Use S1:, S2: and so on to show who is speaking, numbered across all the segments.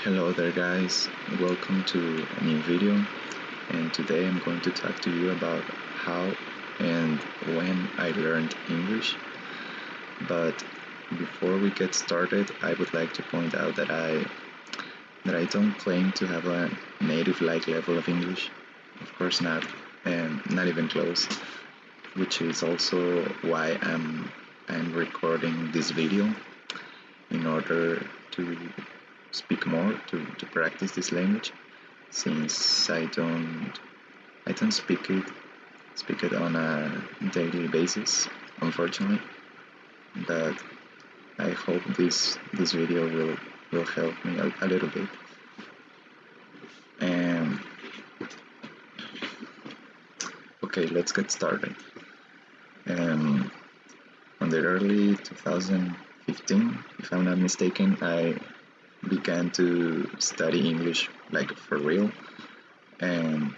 S1: Hello there guys, welcome to a new video, and today I'm going to talk to you about how and when I learned English. But before we get started, I would like to point out that I don't claim to have a native-like level of English. Of course not, and not even close, which is also why I'm recording this video in order to speak more, to practice this language, since I don't speak it on a daily basis, unfortunately. But I hope this video will help me a little bit. And okay, let's get started. On the early 2015, if I'm not mistaken, I began to study English like for real. And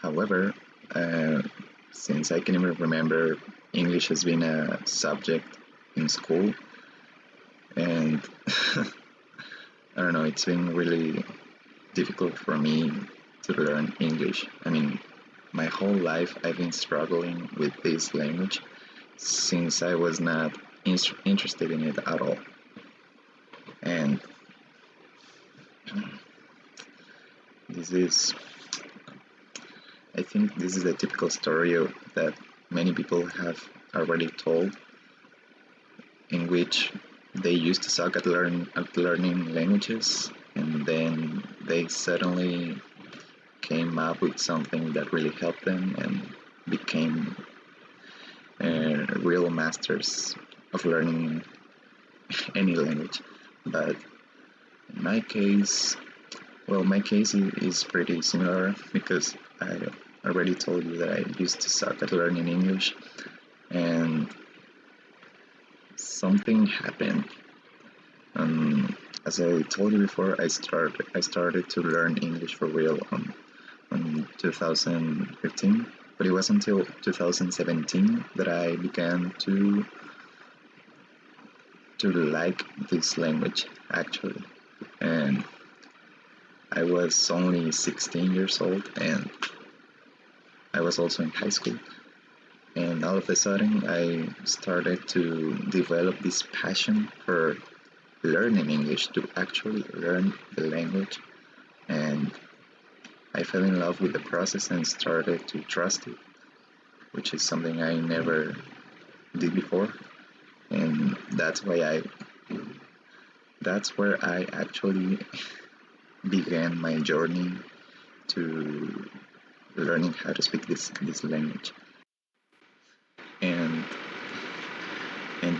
S1: however, since I can even remember, English has been a subject in school, and I don't know, it's been really difficult for me to learn English. I mean, my whole life I've been struggling with this language since I was not interested in it at all. And this is, I think this is a typical story that many people have already told, in which they used to suck at learning languages, and then they suddenly came up with something that really helped them and became real masters of learning any language. But in my case, well, my case is pretty similar, because I already told you that I used to suck at learning English, and something happened. As I told you before, I started to learn English for real on 2015, but it was until 2017 that I began to like this language, actually. And I was only 16 years old, and I was also in high school. And all of a sudden, I started to develop this passion for learning English, to actually learn the language. And I fell in love with the process and started to trust it, which is something I never did before. And that's where I actually began my journey to learning how to speak this language. And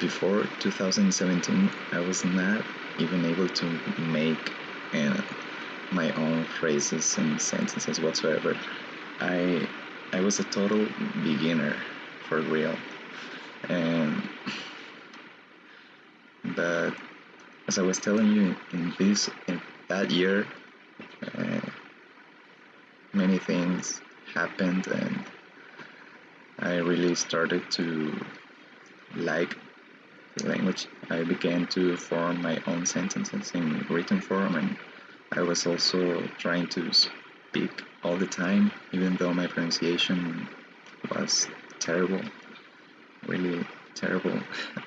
S1: before 2017, I was not even able to make my own phrases and sentences whatsoever. I was a total beginner, for real. And but as I was telling you, in that year, uh, many things happened, and I really started to like the language. I began to form my own sentences in written form, and I was also trying to speak all the time, even though my pronunciation was terrible, really terrible.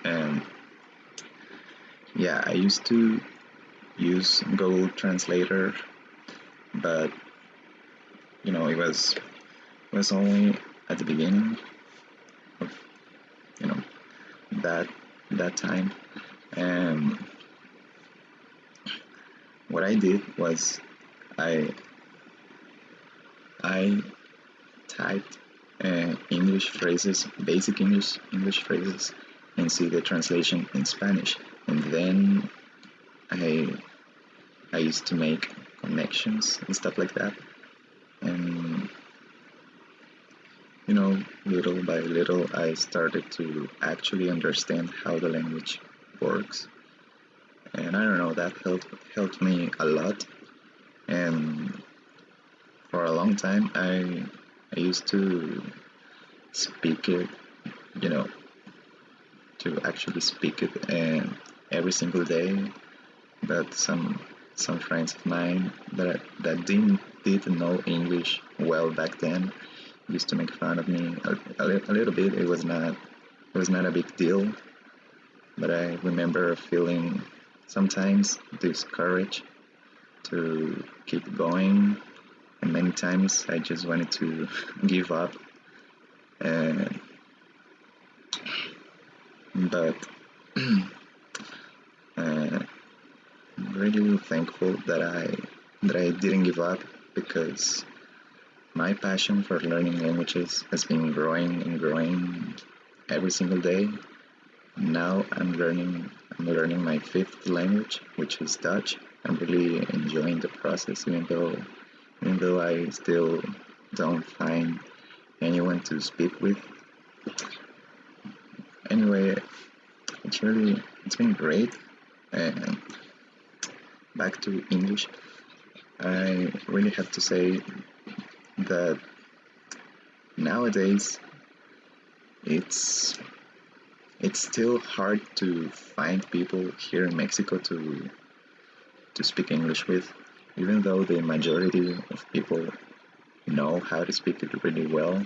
S1: And yeah, I used to use Google Translator, but it was only at the beginning of you know that that time. And what I did was I I typed English phrases, basic English phrases, and see the translation in Spanish. And then I I used to make connections and stuff like that. And little by little, I started to actually understand how the language works. And I don't know, that helped me a lot. And for a long time, I used to speak it, you know, to actually speak it, and every single day. But some friends of mine that didn't know English well back then used to make fun of me a little bit. It was not a big deal, but I remember feeling sometimes discouraged to keep going, and many times I just wanted to give up. And but uh, I'm really thankful that I didn't give up, because my passion for learning languages has been growing and growing every single day. Now I'm learning my fifth language, which is Dutch. I'm really enjoying the process, even though I still don't find anyone to speak with. Anyway, it's been great. And back to English, I really have to say that nowadays it's it's still hard to find people here in Mexico to speak English with, even though the majority of people know how to speak it really well,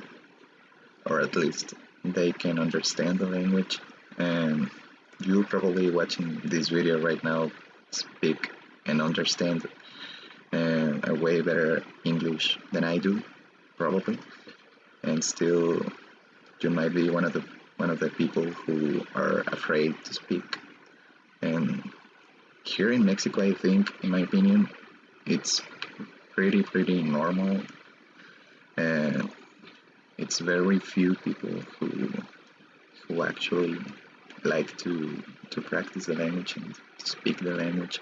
S1: or at least they can understand the language. And you probably watching this video right now speak and understand a way better English than I do, probably. And still, you might be one of the people who are afraid to speak. And here in Mexico, I think, in my opinion, it's pretty normal, and it's very few people who actually like to practice the language and to speak the language.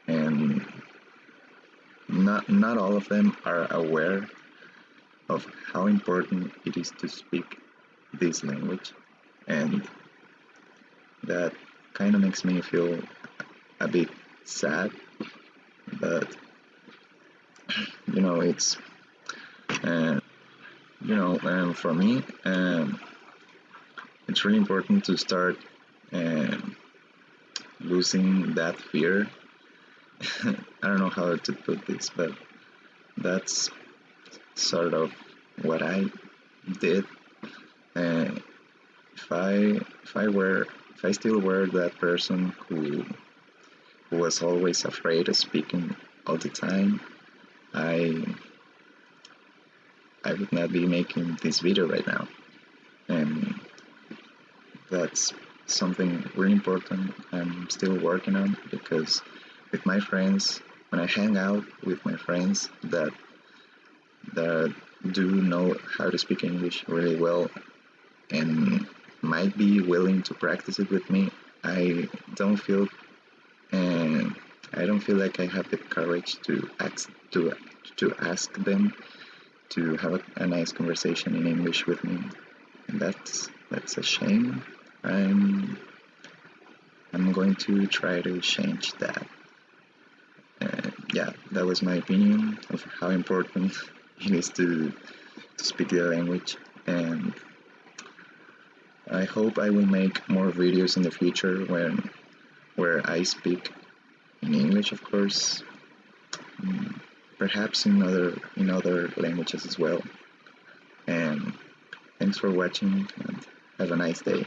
S1: And not all of them are aware of how important it is to speak this language, and that kind of makes me feel a bit sad. But it's uh, for me, it's really important to start uh, losing that fear. I don't know how to put this, but that's sort of what I did. Uh, if I still were that person who was always afraid of speaking all the time, I would not be making this video right now. And that's something really important I'm still working on, because with my friends, when I hang out with my friends that do know how to speak English really well and might be willing to practice it with me, I don't feel and I don't feel like I have the courage to ask them to have a nice conversation in English with me, and that's a shame. I'm I'm going to try to change that. Yeah, that was my opinion of how important it is to speak the language, and I hope I will make more videos in the future where I speak in English, of course, perhaps in other languages as well. And thanks for watching, and have a nice day.